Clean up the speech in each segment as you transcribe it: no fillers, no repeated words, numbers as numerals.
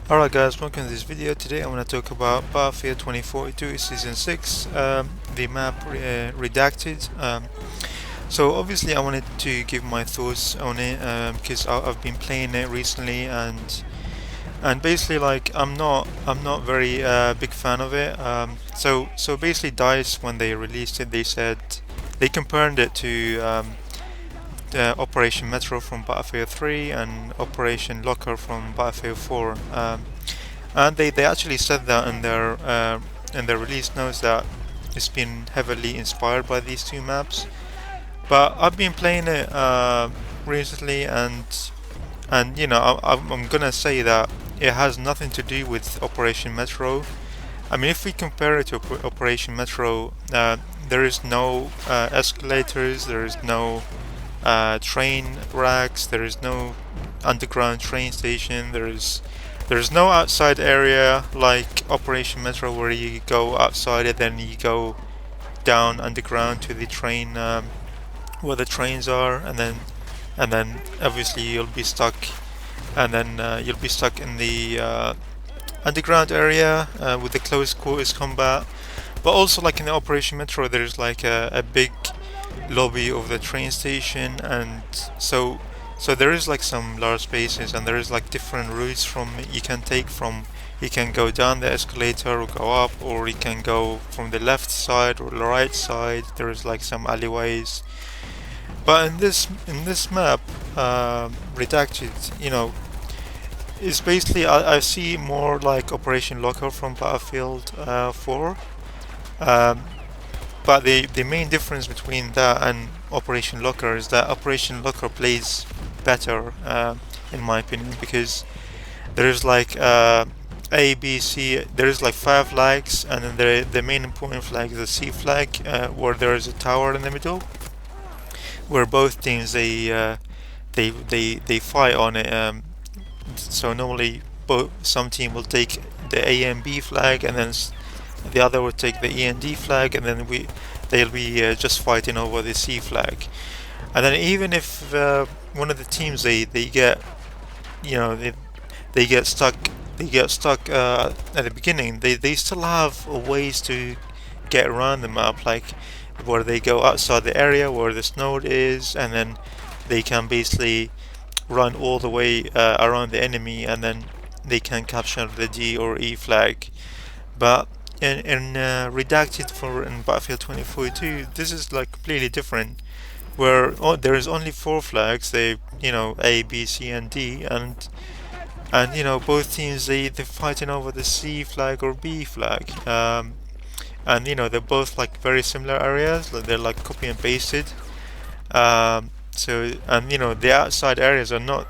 Alright guys, welcome to this video. Today I want to talk about Battlefield 2042 Season 6, the map Redacted. So obviously I wanted to give my thoughts on it because I've been playing it recently, and basically like I'm not very big fan of it. So basically DICE, when they released it, they said they compared it to Operation Metro from Battlefield 3 and Operation Locker from Battlefield 4. And they actually said that in their release notes that it's been heavily inspired by these two maps. But I've been playing it recently, and you know I'm gonna say that it has nothing to do with Operation Metro. I mean, if we compare it to Operation Metro, there is no escalators, there is no train racks, there is no underground train station, there's no outside area like Operation Metro where you go outside and then you go down underground to the train where the trains are, and then obviously you'll be stuck, and then you'll be stuck in the underground area with the close quarters combat. But also, like in the Operation Metro, there's like a big lobby of the train station, and so there is like some large spaces, and there is like different routes from you can take from. You can go down the escalator or go up, or you can go from the left side or the right side. There is like some alleyways. But in this map, Redacted, is basically I see more like Operation Locker from Battlefield 4. Um, but the main difference between that and Operation Locker is that Operation Locker plays better, in my opinion, because there is like A, B, C. There is like 5 flags, and then the main important flag is the C flag, where there is a tower in the middle, where both teams they fight on it. So normally, some team will take the A and B flag, and then the other will take the E and D flag, and then they'll be just fighting over the C flag. And then even if one of the teams they get they get stuck at the beginning, they still have ways to get around the map, like where they go outside the area where the snow is, and then they can basically run all the way around the enemy, and then they can capture the D or E flag. But in Redacted in Battlefield 2042, this is like completely different, where there is only 4 flags. They A, B, C, and D, and both teams they're fighting over the C flag or B flag. And they're both like very similar areas, like they're like copy and pasted. So, and the outside areas are not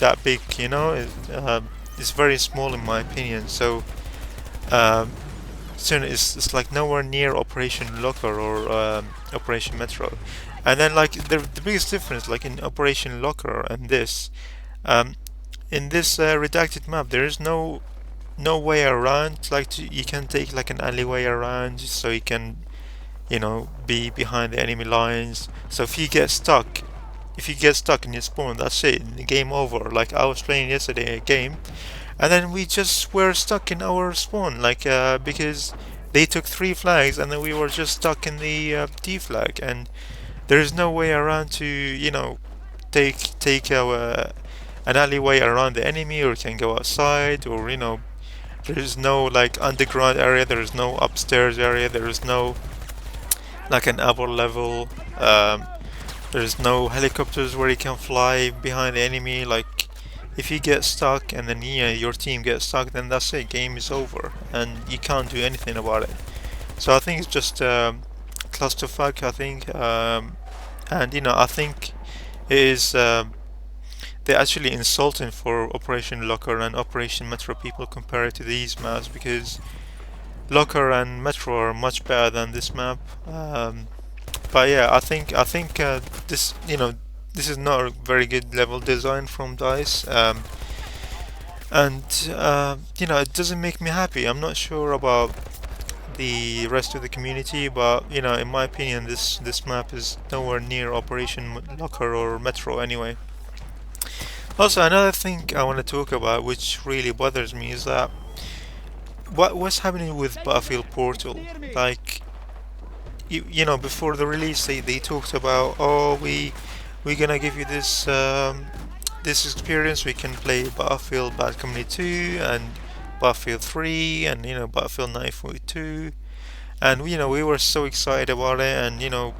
that big. It's very small in my opinion. So soon it's like nowhere near Operation Locker or Operation Metro. And then like the biggest difference, like in Operation Locker and this, in this Redacted map, there is no way around. Like you can take like an alleyway around, so you can be behind the enemy lines. So if you get stuck in your spawn, that's it, the game over. Like I was playing yesterday a game, and then we just were stuck in our spawn, like because they took 3 flags, and then we were just stuck in the D flag, and there is no way around to take an alleyway around the enemy, or can go outside, or there is no like underground area, there is no upstairs area, there is no like an upper level. There is no helicopters where you can fly behind the enemy. Like if you get stuck and then your team gets stuck, then that's it, game is over, and you can't do anything about it. So I think it's just clusterfuck, I think, and I think it is. They're actually insulting for Operation Locker and Operation Metro people compared to these maps, because Locker and Metro are much better than this map. But yeah, I think this this is not a very good level design from DICE, and it doesn't make me happy. I'm not sure about the rest of the community, but in my opinion, this map is nowhere near Operation Locker or Metro anyway. Also, another thing I want to talk about, which really bothers me, is that what's happening with Battlefield Portal. Like, you know, before the release, they talked about, oh, we're gonna give you this this experience. We can play Battlefield Bad Company 2 and Battlefield 3 and, you know, Battlefield 942, and, you know, we were so excited about it, and, you know,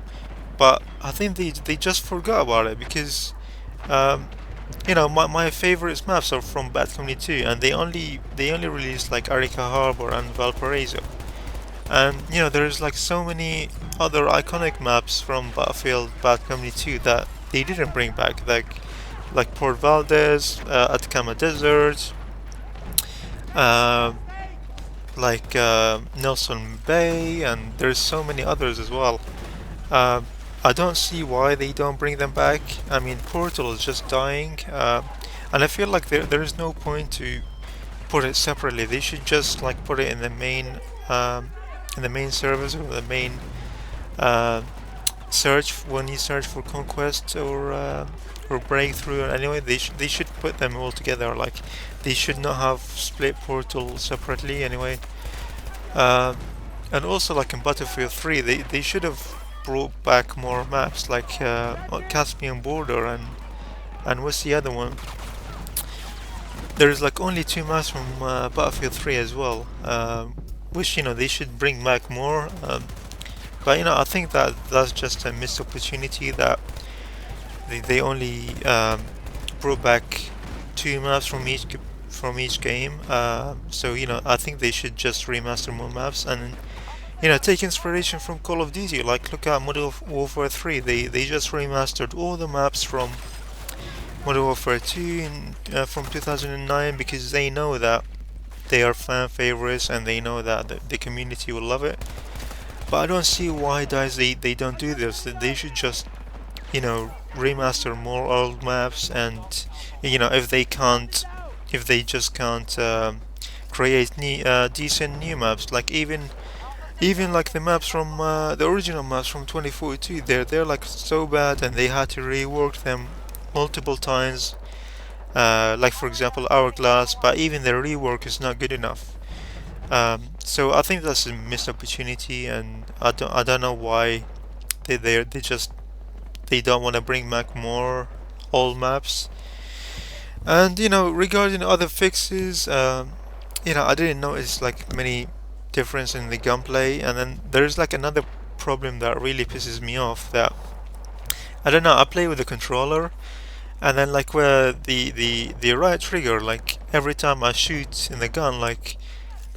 but I think they just forgot about it, because um, you know, my favorite maps are from Bad Company 2, and they only released like Arica Harbor and Valparaiso. And, you know, there's like so many other iconic maps from Battlefield Bad Company 2 that they didn't bring back, like Port Valdez, Atacama Desert, uh, like Nelson Bay, and there's so many others as well. Uh, I don't see why they don't bring them back. I mean, Portal is just dying, and I feel like there is no point to put it separately. They should just like put it um, in the main service, or the main uh, search when you search for conquest or breakthrough. Or anyway, they should put them all together. Like, they should not have split Portal separately. Anyway, uh, and also, like in Battlefield 3, they should have brought back more maps, like Caspian Border and what's the other one? There's like only two maps from Battlefield 3 as well, which, you know, they should bring back more. But, you know, I think that that's just a missed opportunity, that they only brought back two maps from each game. So, you know, I think they should just remaster more maps, and, you know, take inspiration from Call of Duty. Like, look at Modern Warfare 3. They just remastered all the maps from Modern Warfare 2 from 2009, because they know that they are fan favorites, and they know that the community will love it. But I don't see why, guys, they don't do this. They should just, you know, remaster more old maps, and, you know, if they just can't create decent new maps, like even like the maps from the original maps from 2042, they're like so bad, and they had to rework them multiple times. Like, for example, Hourglass, but even the rework is not good enough. So I think that's a missed opportunity, and I don't know why they just they don't want to bring back more old maps. And, you know, regarding other fixes, you know, I didn't notice like many difference in the gunplay. And then there's like another problem that really pisses me off, that I don't know, I play with the controller, and then like where the right trigger, like every time I shoot in the gun, like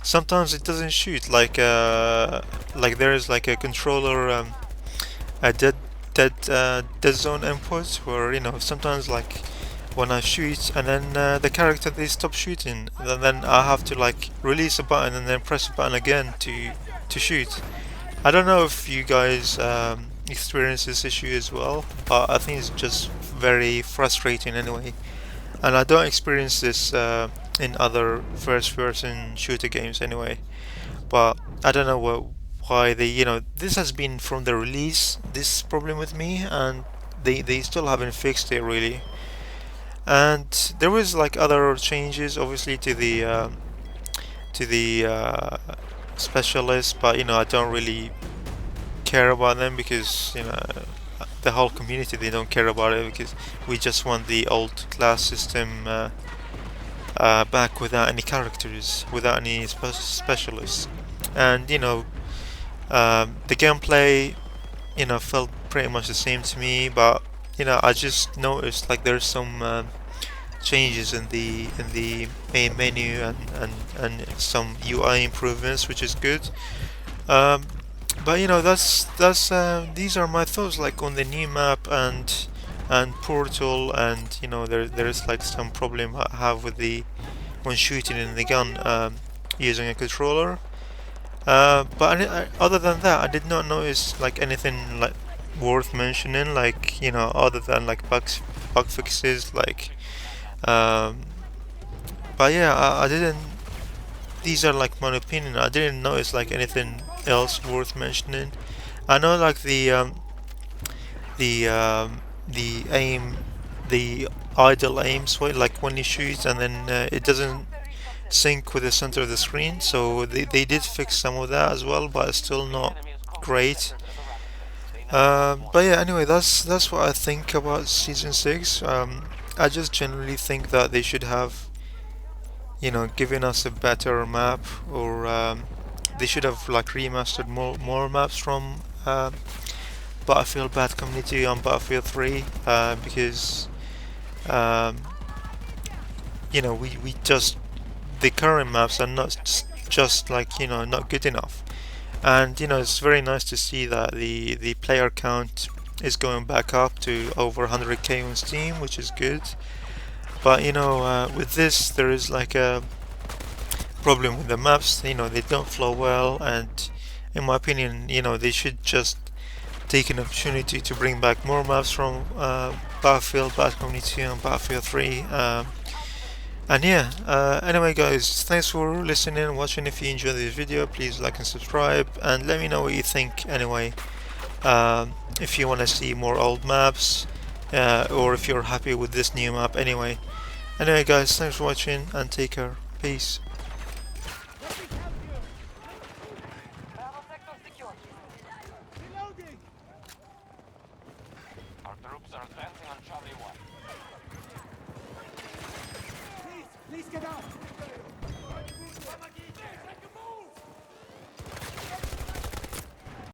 sometimes it doesn't shoot, like there is like a controller a dead zone input, where, you know, sometimes like when I shoot, and then the character, they stop shooting, and then I have to like release a button and then press a button again to shoot. I don't know if you guys experience this issue as well, but I think it's just very frustrating anyway. And I don't experience this in other first-person shooter games anyway. But I don't know why they, you know, this has been from the release, this problem with me, and they still haven't fixed it really. And there was like other changes, obviously, to the specialists, but, you know, I don't really care about them, because, you know, the whole community, they don't care about it, because we just want the old class system back, without any characters, without any specialists. And, you know, the gameplay, you know, felt pretty much the same to me, but, you know, I just noticed like there's some changes in the main menu, and some UI improvements, which is good. Um, but, you know, that's these are my thoughts, like, on the new map and Portal, and, you know, there's like some problem I have with the when shooting in the gun using a controller. But other than that, I did not notice like anything like worth mentioning, like, you know, other than like bug fixes, like. Um, but yeah, I didn't. These are like my opinion. I didn't notice like anything else worth mentioning. I know like the aim, the idle aim sway, like when you shoot and then it doesn't sync with the center of the screen. So they did fix some of that as well, but it's still not great. But yeah, anyway, that's what I think about season 6. I just generally think that they should have, given us a better map, or they should have like remastered more maps from Battlefield Bad Community on Battlefield 3, because um, we just, the current maps are not just like, not good enough. And it's very nice to see that the player count is going back up to over 100k on Steam, which is good. But with this, there is like a problem with the maps. They don't flow well, and in my opinion, they should just take an opportunity to bring back more maps from Battlefield, Bad Community, and Battlefield 3. And yeah, anyway guys, thanks for listening and watching. If you enjoyed this video, please like and subscribe, and let me know what you think anyway. If you want to see more old maps, or if you're happy with this new map anyway. Anyway guys, thanks for watching and take care. Peace. Our troops are advancing.